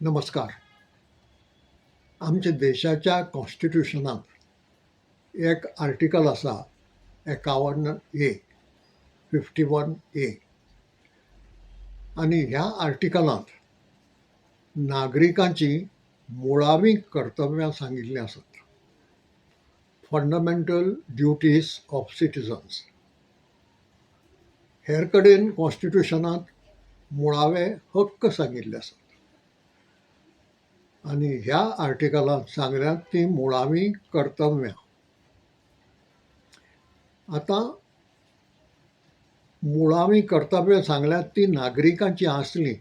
नमस्कार. आमच्या देशाच्या कॉन्स्टिट्यूशनांत एक आर्टिकल आसा 51A 51A आनी ह्या आर्टिकलांत नागरिकांची मुळावी कर्तव्यां सांगिल्लीं आसात. Fundamental duties of citizens. हेर कडेन कॉन्स्टिट्यूशनांत मुळावे हक्क सांगिल्ले आसात. आनी ह्या आर्टिकलांत सांगल्यात ती मुळावी कर्तव्यां. आतां मुळावी कर्तव्यां सांगल्यात ती नागरिकांची आसलीं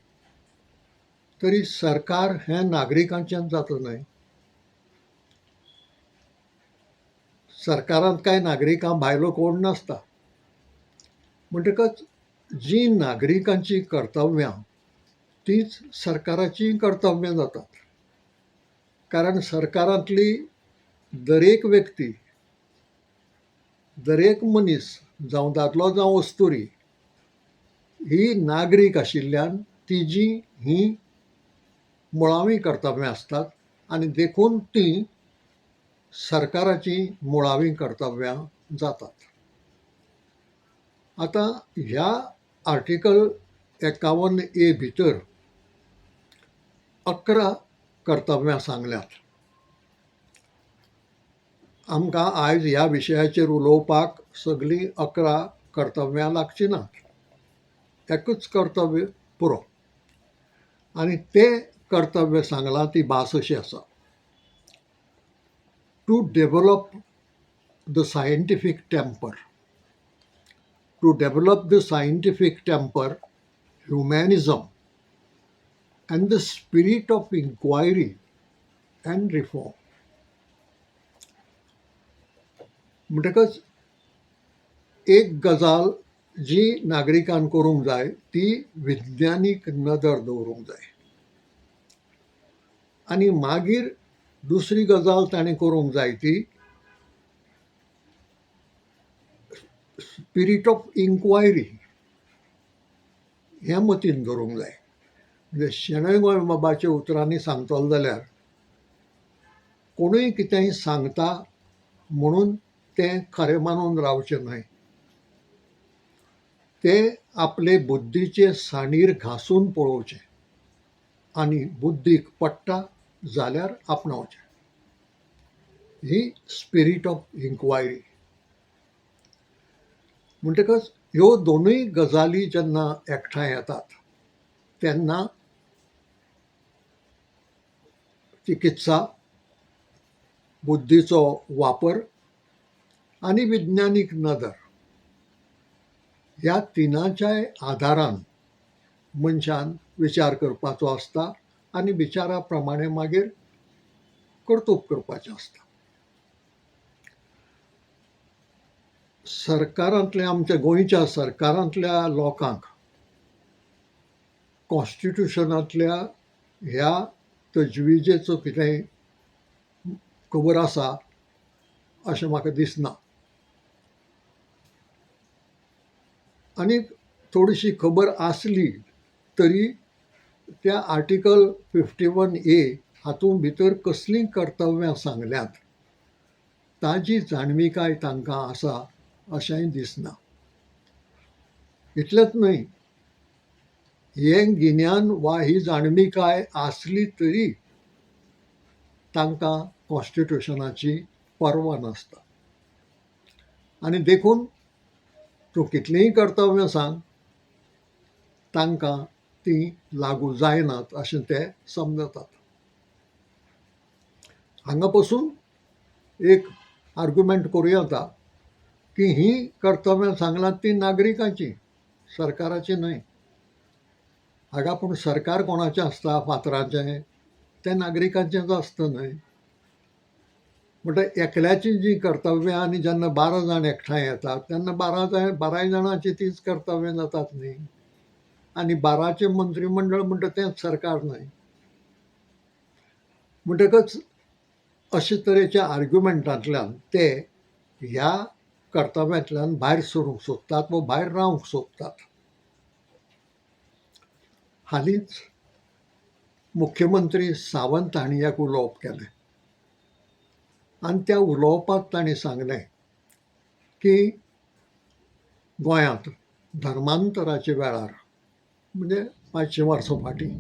तरी सरकार हें नागरिकांचें जाता न्हय. सरकारांत कांय नागरिकां भायलो कोण नासता. म्हणटकच जीं नागरिकांची कर्तव्यां तीच सरकाराचीं कर्तव्यां जातात. कारण सरकारांतली दरेक व्यक्ती, दरेक मनीस जावं दादलो जावं अस्तुरी ही नागरीक आशिल्ल्यान तिजी ही मुळावी कर्तव्यां आसतात आनी देखून तीं सरकाराची मुळावी कर्तव्यां जातात. आतां ह्या आर्टिकल 51A भितर 11 कर्तव्यां सांगल्यात. आमकां आयज ह्या विशयाचेर उलोवपाक सगळीं 11 कर्तव्यां लागचीं नात. एकूच कर्तव्य पुरो. आनी तें कर्तव्य सांगलां ती भास अशी आसा. To develop the scientific temper. To develop the scientific temper, humanism and the spirit of inquiry and reform. म्हणटकच एक गजाल जी नागरिकान करूंक जाय ती विज्ञानीक नदर दवरूंक जाय. आनी मागीर दुसरी गजाल ताणें करूंक जाय ती स्पिरीट ऑफ इन्क्वायरी हें मतीन दवरूंक जाय. म्हणजे शेणै गोंयबाबाच्या उतरांनी सांगतलो जाल्यार कोणूय कितेंय सांगता म्हणून तें खरें मानून रावचें न्हय. तें आपले बुद्दीचे साणीर घासून पळोवचें आनी बुद्दीक पडटा जाल्यार आपणावचें. ही स्पिरीट ऑफ इन्क्वायरी. म्हणटकच ह्यो दोनूय गजाली जेन्ना एकठांय येतात तेन्ना चिकित्सा, बुद्धीचो वापर आनी विज्ञानीक नदर ह्या तिनाच्याय आदारान मनशान विचार करपाचो आसता आनी विचारा प्रमाणें मागीर कर्तूब करपाचें आसता. सरकारांतल्या आमच्या गोंयच्या सरकारांतल्या लोकांक कॉन्स्टिट्यूशनांतल्या ह्या तजविजेचो कितेंय खबर आसा अशें म्हाका दिसना. आनी थोडीशी खबर आसली तरी त्या आर्टिकल 51A हातूंत भितर कसलीं कर्तव्यां सांगल्यात ताजी जाणविकाय तांकां आसा अशेंय दिसना. इतलेंच न्हय, हें गिन्यान वा ही जाणविकाय आसली तरी तांकां कॉन्स्टिट्यूशनाची पर्वा नासता. आनी देखून तूं कितलींय कर्तव्यां सांग तांकां तीं लागू जायनात अशें ते समजतात. हांगा पासून एक आर्ग्युमेंट करूं येता की ही कर्तव्यां सांगलात ती नागरिकांची, सरकाराची न्हय. हाका पूण सरकार कोणाचें आसता फातराचें, तें नागरिकांचेंच आसता न्हय. म्हणटकीर एकल्याची जी कर्तव्यां आनी जेन्ना 12 जाण एकठांय येतात तेन्ना 12 जाणांची तीच कर्तव्यां जातात न्ही. आनी 12चें मंत्रीमंडळ म्हणटा तेंच सरकार न्हय. म्हणटकच अशे तरेच्या आर्ग्युमेंटांतल्यान ते ह्या कर्तव्यांतल्यान भायर सरूंक सोदतात वा भायर रावंक सोदतात. हालींच मुख्यमंत्री सावंत हांणी एक उलोवप केलें आनी त्या उलोवपांत ताणें सांगलें की गोंयांत धर्मांतराच्या वेळार म्हणजे 500 वर्सां फाटीं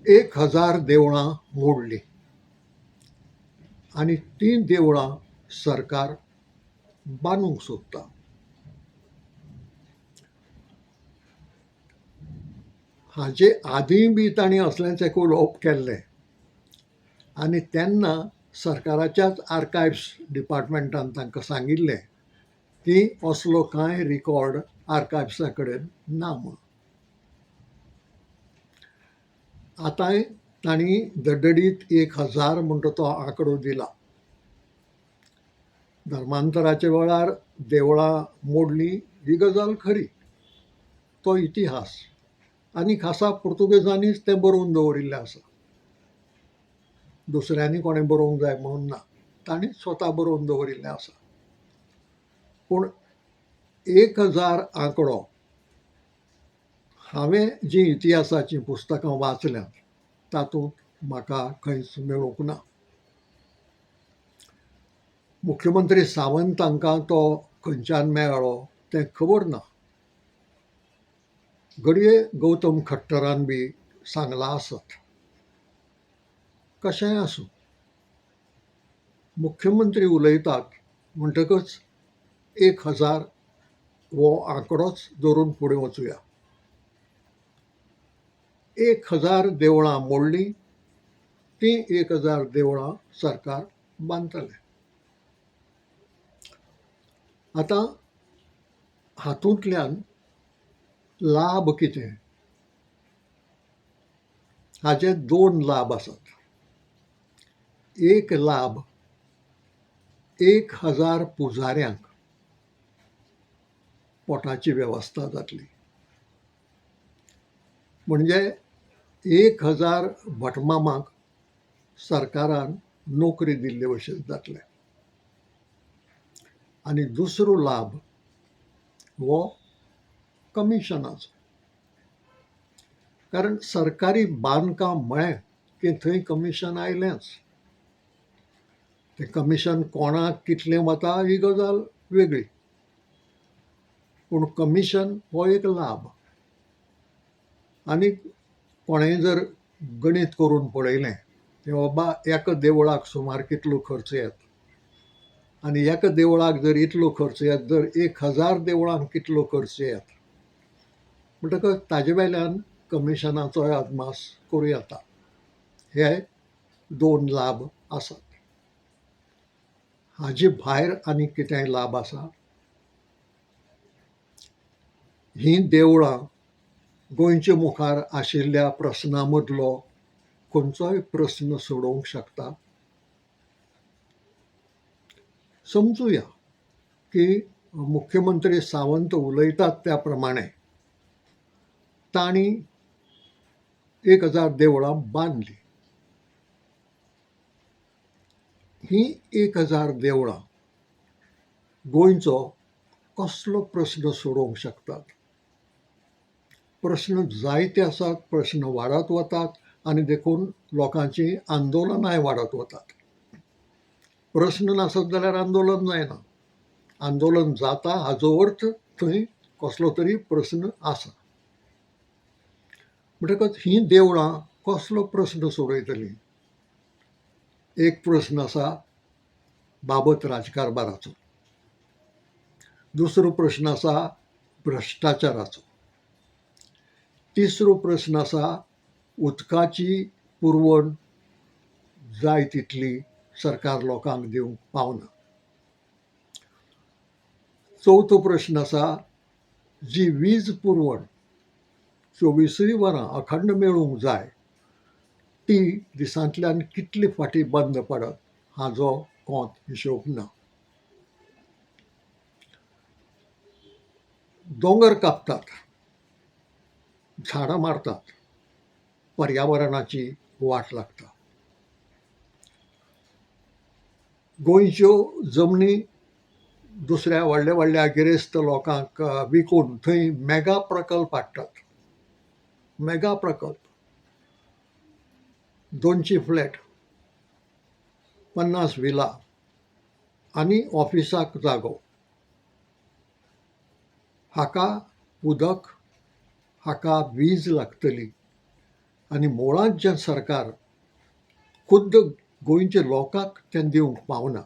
1000 देवळां मोडलीं आनी तीं देवळां सरकार बांदूंक सोदता. हाचे आदींय बी तांणी असलेंच एक उलोवप केल्लें आनी तेन्ना सरकाराच्याच आर्कायव्स डिपार्टमेंटान तांकां सांगिल्लें की असलो कांय रिकॉर्ड आर्कायव्सा कडेन ना म्हूण. आतांय तांणी दडडीत 1000 म्हणटा तो आंकडो दिला. धर्मांतराच्या वेळार देवळां मोडलीं ही गजाल खरी, तो इतिहास आनी खासा पुर्तुगेजांनीच तें बरोवन दवरिल्लें आसा. दुसऱ्यांनी कोणें बरोवंक जाय म्हणून ना, तांणीच स्वता बरोवन दवरिल्लें आसा. पूण 1000 आंकडो हांवें जीं इतिहासाचीं पुस्तकां वाचल्यांत तातूंत म्हाका खंयच मेळूंक ना. मुख्यमंत्री सावंत हांकां तो खंयच्यान मेळ्ळो तें खबर ना. घडये गौतम खट्टरान बी सांगलां आसत. कशेंय आसूं, मुख्यमंत्री उलयतात म्हणटकच 1000 हो आंकडोच धरून फुडें वचुया. 1000 देवळां मोडलीं, तीं 1000 देवळां सरकार बांदतलें. आतां हातूंतल्यान लाभ कितें? हाचे 2 लाभ आसात. एक लाभ 1000 पुजाऱ्यांक पोटाची वेवस्था जातली. म्हणजे 1000 भटमामाक सरकारान नोकरी दिल्ले भशेन जातलें. आनी दुसरो लाभ हो कमिशनाचो. कारण सरकारी बांदकाम म्हळें की थंय कमिशन आयलेंच. तें कमिशन कोणाक कितलें वता ही गजाल वेगळी, पूण कमिशन हो एक लाभ. आनी कोणेंय जर गणीत करून पळयलें की बाबा एका देवळाक सुमार कितलो खर्च येता आनी एका देवळाक जर इतलो खर्च येता जर 1000 देवळांक कितलो खर्च येता म्हणटकच ताजे वेल्यान कमिशनाचोय अदमास करूं येता. हे 2 लाभ आसात. हाजे भायर आनी कितेंय लाभ आसा? हीं देवळां गोंयच्या मुखार आशिल्ल्या प्रस्नां मदलो खंयचोय प्रस्न सोडोवंक शकता. समजुया की मुख्यमंत्री सावंत उलयतात त्या प्रमाणें तांणी 1000 देवळां बांदलीं. हीं 1000 देवळां गोंयचो कसलो प्रस्न सोडोवंक शकतात? प्रस्न जायते आसात, प्रस्न वाडत वतात आनी देखून लोकांची आंदोलनाय वाडत वतात. प्रस्न नासत जाल्यार आंदोलन जायना. आंदोलन जाता हाचो अर्थ थंय कसलो तरी प्रस्न आसा. म्हणटकच हीं देवळां कसलो प्रस्न सोडयतलीं? एक प्रस्न आसा बाबत राजकारभाराचो. दुसरो प्रस्न आसा भ्रश्टाचाराचो. तिसरो प्रस्न आसा उदकाची पुरवण जाय तितली सरकार लोकांक दिवंक पावना. चवथो प्रस्न आसा जी वीज पुरवण 24 वरां अखंड मेळूंक जाय ती दिसांतल्यान कितले फाटी बंद पडत हाचो कोंत हिशोब ना. दोंगर कापतात, झाडां मारतात, पर्यावरणाची वाट लागता. गोंयच्यो जमनी दुसऱ्या व्हडल्या गिरेस्त लोकांक विकून थंय मेगा प्रकल्प हाडटात. मेगा प्रकल्प, 200 फ्लॅट, 50 विला आनी ऑफिसाक जागो, हाका उदक, हाका वीज लागतली आनी मुळांत जें सरकार खुद्द गोंयच्या लोकांक तें दिवंक पावना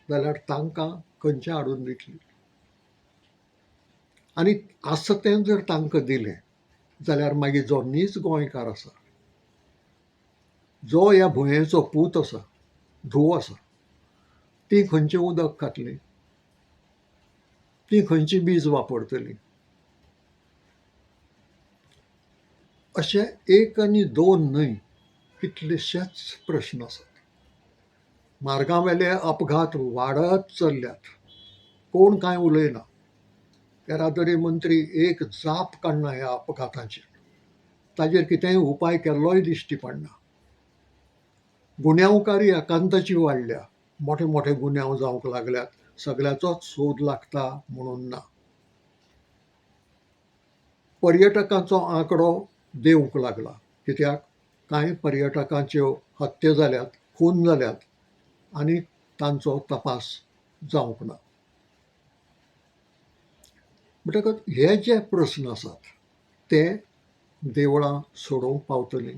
जाल्यार तांकां खंयचे हाडून दितली. आनी आसा तें जर तांकां दिलें जाल्यार मागीर जो नीज गोंयकार आसा, जो ह्या भुंयेचो पूत आसा, धूव आसा, ती खंयचें उदक खातली, ती खंयची वीज वापरतली. अशे एक आनी दोन न्हय, कितलेशेच प्रश्न आसात. मार्गावेले अपघात वाडत चल्ल्यात, कोण कांय उलयना. येरादारी मंत्री एक जाप काडना ह्या अपघातांचेर, ताजेर कितेंय उपाय केल्लोय दिश्टी पडना. गुन्यांवकारी एकांताची वाडल्या, मोठे मोठे गुन्यांव जावंक लागल्यात, सगळ्याचोच सोद लागता म्हणून ना. पर्यटकांचो आंकडो देंवूंक लागला, कित्याक कांय पर्यटकांच्यो हत्या जाल्यात, खून जाल्यात आनी तांचो तपास जावंक ना. म्हणटकच हे जे प्रस्न आसात ते देवळां सोडोवंक पावतलीं.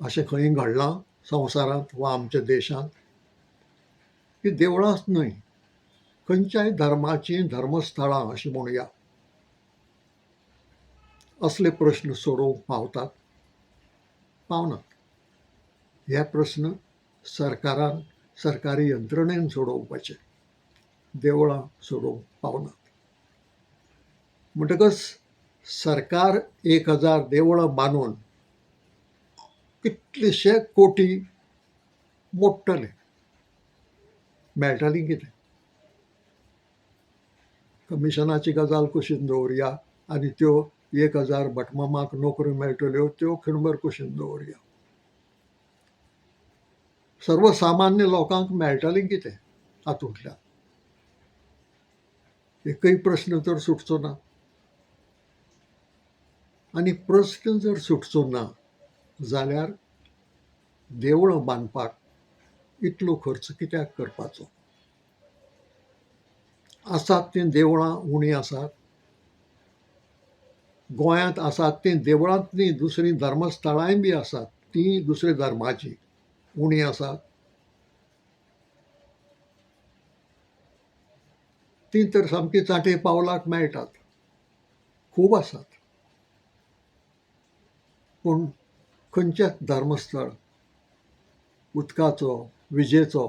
अशें खंय घडलां संवसारांत वा आमच्या देशांत की देवळांच न्हय, खंयच्याय धर्माचीं धर्मस्थळां अशें म्हणुया, असले प्रस्न सोडोवंक पावतात, पावनात. हे प्रस्न सरकारान, सरकारी यंत्रणेन सोडोवपाचे, देवळां सोडोवंक पावनात. म्हणटकच सरकार 1000 देवळां बांदून कितलेशे कोटी मोडटले, मेळटलीं कितें? कमिशनाची गजाल कुशीन दवरया आनी त्यो 1000 भटमामाक नोकऱ्यो मेळटल्यो त्यो खिणभर कुशीन दवरया. सर्वसामान्य लोकांक मेळटलें कितें हातूंतल्यान? एकय प्रस्न तर सुटचो ना. आनी प्रस्न जर सुटचो ना जाल्यार देवळां बांदपाक इतलो खर्च कित्याक करपाचो? आसात तीं देवळां उणीं आसात. गोंयांत आसात तीं देवळांत न्ही, दुसरीं धर्मस्थळांय बी आसात, तीं दुसऱ्या धर्माचीं उणीं आसात. तीं तर सामकीं चाटे पावलाक मेळटात, खूब आसात. पूण खंयचेच धर्मस्थळ उदकाचो, विजेचो,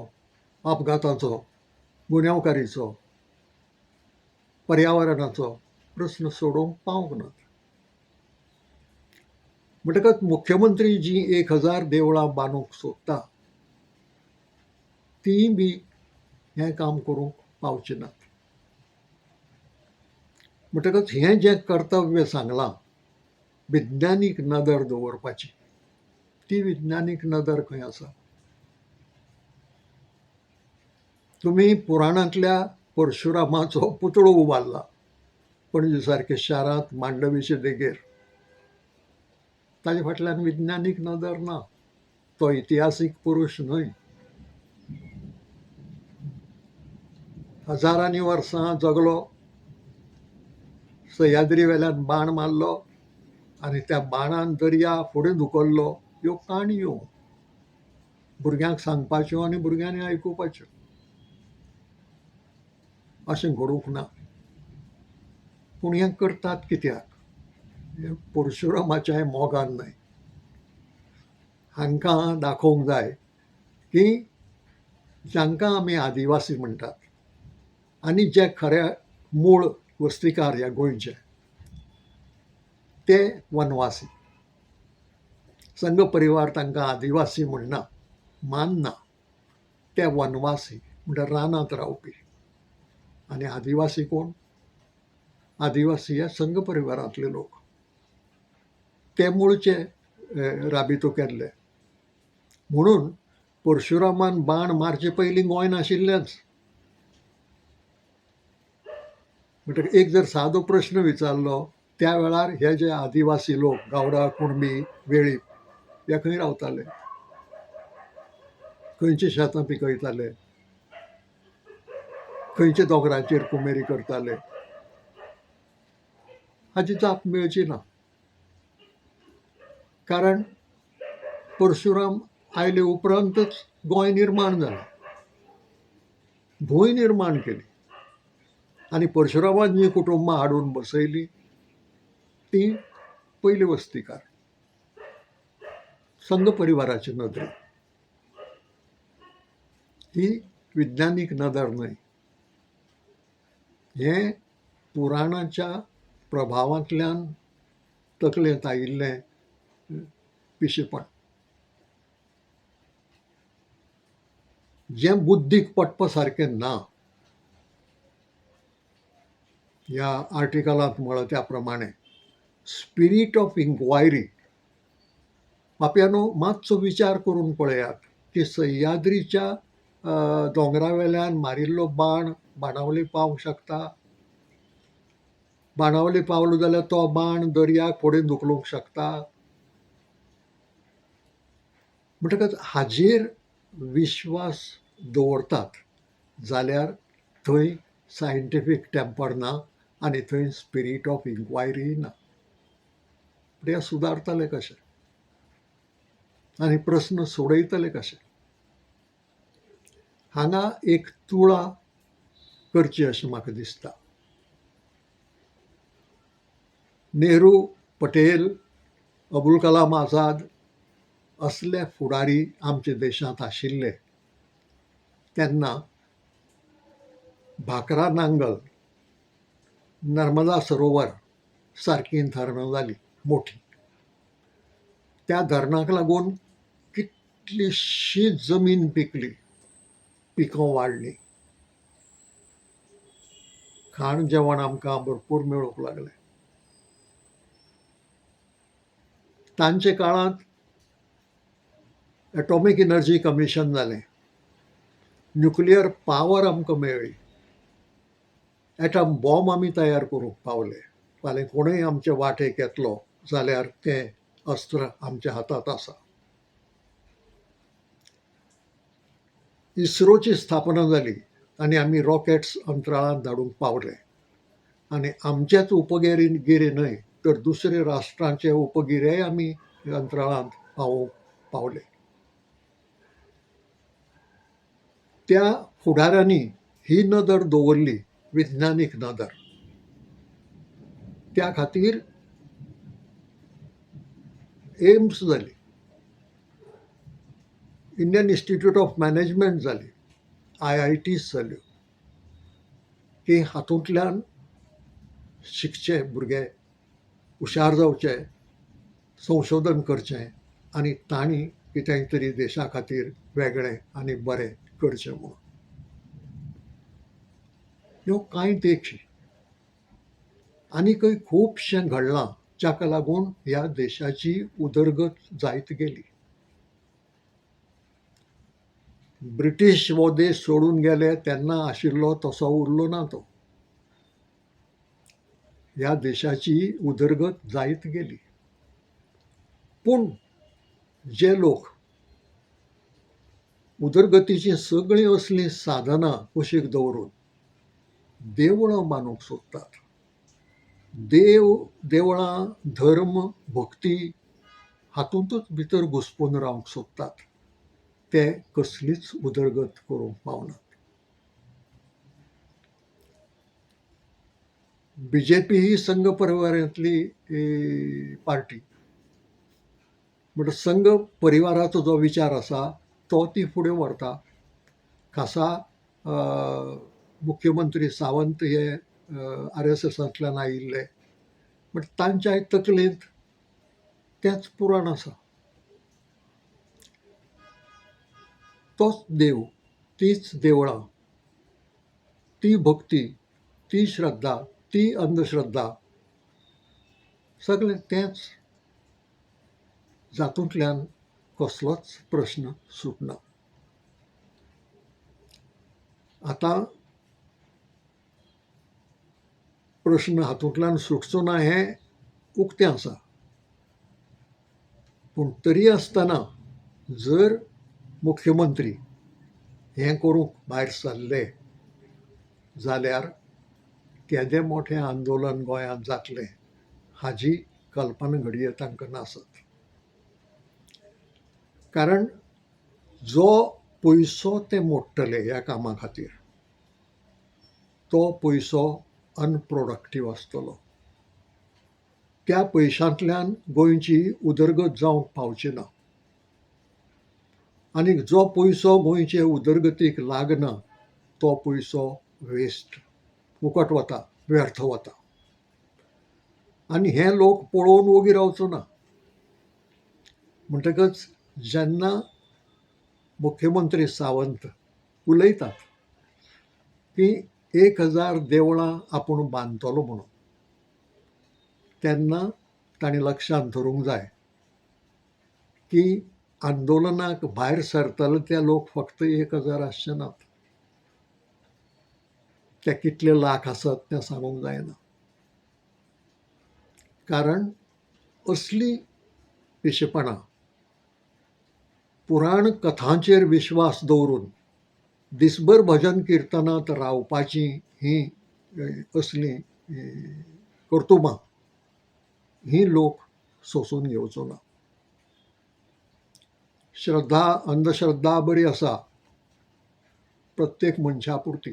अपघाताचो, गुन्यांवकारीचो, पर्यावरणाचो प्रस्न सोडोवंक पावंक नात. म्हणटकच मुख्यमंत्री जीं 1000 देवळां बांदूंक सोदता, तीं बी हें काम करूंक पावची नात. म्हणटकच हें जें कर्तव्य सांगलां, विज्ञानीक नदर दवरपाची, ती विज्ञानीक नदर खंय आसा? तुमी पुराणांतल्या परशुरामाचो पुतळो उबारला पणजे सारके शारांत मांडवीचे देगेर. ताजे फाटल्यान विज्ञानीक नदर ना, तो इतिहासीक पुरूश न्हय. हजारांनी वर्सां जगलो, सह्याद्री वेल्यान बाण मारलो आनी त्या बाणान दर्या फुडें धुकल्लो, ह्यो काणयो भुरग्यांक सांगपाच्यो आनी भुरग्यांनी आयकुपाच्यो. अशें घडूंक ना. पूण हें करतात कित्याक? हें परशुरामाच्या मोगान न्हय. हांकां दाखोवंक जाय की जांकां आमी आदिवासी म्हणटात आनी जे खऱ्या मूळ वस्तीकार ह्या गोंयचे, ते वनवासी. संघ परिवार तांकां आदिवासी म्हणना, मानना. ते वनवासी म्हणल्यार रानांत रावपी. आनी आदिवासी कोण? आदिवासी हे संघ परिवारांतले लोक. ते मूळचे राबितो केल्ले. म्हणून परशुरामान बाण मारचे पयलीं गोंय नाशिल्लेंच. म्हणटकीर एक जर सादो प्रश्न विचारलो त्या वेळार हे जे आदिवासी लोक गावडा कुणबी वेळीप हे खंय रावताले, खंयची शेतां पिकयताले, खंयचे दोंगराचेर कुमेरी करताले, हाची जाप मेळची ना. कारण परशुराम आयले उपरांतच गोंय निर्माण जालें, भूंय निर्माण केली, आनी परशुरामान जी कुटुंबां हाडून बसयली ती पयली वस्तीकार संघ परिवाराची नदर. ही विज्ञानीक नदर न्हय, हें पुराणाच्या प्रभावांतल्यान तकलेंत आयिल्लें पिशेपण, जें बुद्दीक पटपा सारकें ना. ह्या आर्टिकलांत म्हळां त्या प्रमाणें स्पिरीट ऑफ इन्क्वायरी. माप्यानो, मातसो विचार करून पळयात की सह्याद्रीच्या दोंगरावेल्यान मारिल्लो बाण बाणावले पावंक शकता. बाणावले पावलो जाल्यार तो बाण दर्याक फुडें धुकलूंक शकता. म्हणटकच हाजेर विश्वास दवरतात जाल्यार थंय सायंटिफीक टॅम्पर ना आनी थंय स्पिरीट ऑफ इन्क्वायरी ना. हे सुदारतले कशें आनी प्रस्न सोडयतले कशें? हांगा एक तुळा करची अशें म्हाका दिसता. नेहरू, पटेल, अबुल कलाम आझाद असले फुडारी आमच्या देशांत आशिल्ले तेन्ना भाकरा नांगल, नर्मदा सरोवर सारकीं धरणां जालीं मोठी. त्या धरणाक लागून कितलीशी जमीन पिकली, पिकां वाडलीं, खाण जेवण आमकां भरपूर मेळूंक लागलें. तांचे काळांत एटॉमीक एनर्जी कमिशन जालें, न्युक्लियर पावर आमकां मेळ्ळी, एटम बॉम्ब आमी तयार करूंक पावले. फाल्यां कोणूय आमचे वाटेक येतलो जाल्यार तें अस्त्र आमच्या हातांत आसा. इस्रोची स्थापना जाली आनी आमी रॉकेट्स अंतराळांत धाडूंक पावले. आनी आमचेच उपगिरे न्हय तर दुसरे राष्ट्रांचे उपगिरेय आमी अंतराळांत पावोवंक पावले. त्या फुडाऱ्यांनी ही नदर दवरली, विज्ञानीक नदर. त्या खातीर एम्स जाली, इंडियन इन्स्टिट्यूट ऑफ मॅनेजमेंट जाली, IITs जाल्यो, की हातूंतल्यान शिकचे भुरगे, हुशार जावचे, संशोधन करचें आनी तांणी कितेंय तरी देशा खातीर वेगळें आनी बरें करचें म्हणून. ह्यो कांय देखी. आनीकय खुबशें घडलां जाका लागून ह्या देशाची उदरगत जायत गेली. ब्रिटीश हो देश सोडून गेले तेन्ना आशिल्लो तसो उरलो ना तो. ह्या देशाची उदरगत जायत गेली. पूण जे लोक उदरगतीची सगळीं असलीं साधनां कुशीक दवरून देवळां बांदूंक सोदतात, देवळां, धर्म, भक्ती हातूंतच भितर घुस्पून रावंक सोदतात, ते कसलीच उदरगत करूंक पावनात. BJP ही संघ परिवारांतली पार्टी. म्हणटच संघ परिवाराचो जो विचार आसा तो ती फुडें व्हरता. खासा मुख्यमंत्री सावंत हे RSSंतल्यान आयिल्ले, बट तांच्याय तकलेंत तेंच पुराण आसा. तोच देव, तीच देवळां, ती भक्ती, ती श्रद्धा, ती अंधश्रद्धा, सगळें तेंच, जातूंतल्यान कसलोच प्रश्न सुटना. आतां प्रश्न हातूंतल्यान सुटचो ना हें उक्तें आसा. पूण तरी आसतना जर मुख्यमंत्री हें करूंक भायर सरले जाल्यार केदें मोठें आंदोलन गोंयांत जातलें हाजी कल्पना घडये तांकां नासत. कारण जो पयसो ते मोडटले ह्या कामा खातीर तो पयसो अनप्रोडक्टीव आसतलो. त्या पयशांतल्यान गोंयची उदरगत जावंक पावची ना. आनी जो पयसो गोंयचे उदरगतीक लागना तो पयसो वेस्ट फुकट वता, व्यर्थ वता. आनी हे लोक पळोवन वोगी रावचो ना. म्हणटकच जेन्ना मुख्यमंत्री सावंत उलयतात की 1000 देवळां आपूण बांदतलो म्हणून, तेन्ना ताणें लक्षांत धरूंक जाय की आंदोलनाक भायर सरतले ते लोक फक्त 1000 आसचे नात. ते कितले लाख आसत तें सांगूंक जायना. कारण असली पिशेपणां पुराण कथांचेर विश्वास दवरून दिसभर भजन किर्तनांत रावपाची ही असली कर्तुबां ही लोक सोंसून घेवचो ना. श्रद्धा अंधश्रद्धा बरी आसा प्रत्येक मनशा पुरती.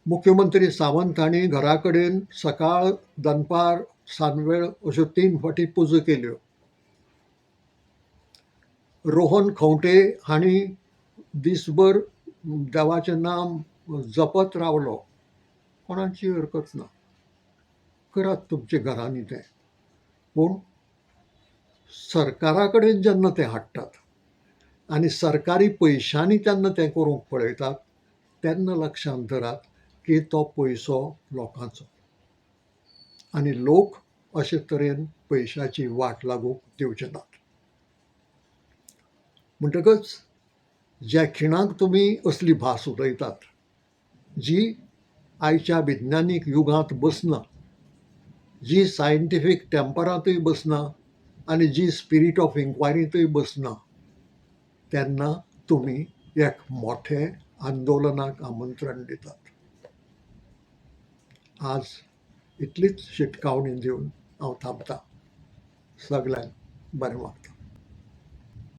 मुख्यमंत्री सावंत हांणी घरा कडेन सकाळ दनपार सांजवेळ अश्यो 3 फावटी पुजा केल्यो. रोहन खंवटे हांणी दिसभर देवाचें नाम जपत रावलो. कोणाची हरकत ना, करात तुमच्या घरांनी तें. पूण सरकारा कडेन जेन्ना ते हाडटात आनी सरकारी पयशांनी तेन्ना तें करूंक पळयतात तेन्ना लक्षांत धरात की तो पयसो लोकांचो आनी लोक अशे तरेन पयशाची वाट लागूंक दिवचे नात. म्हणटकच ज्या खिणाक तुमी असली भास उलयतात जी आयच्या विज्ञानीक युगांत बसना, जी सायंटिफीक टेंपरांतूय बसना आनी जी स्पिरीट ऑफ इन्क्वायरींतूय बसना, तेन्ना तुमी एक मोठे आंदोलनाक आमंत्रण दितात. आज इतलीच शिटकावणी दिवन हांव थांबतां. सगल्यांक बरें मागतां.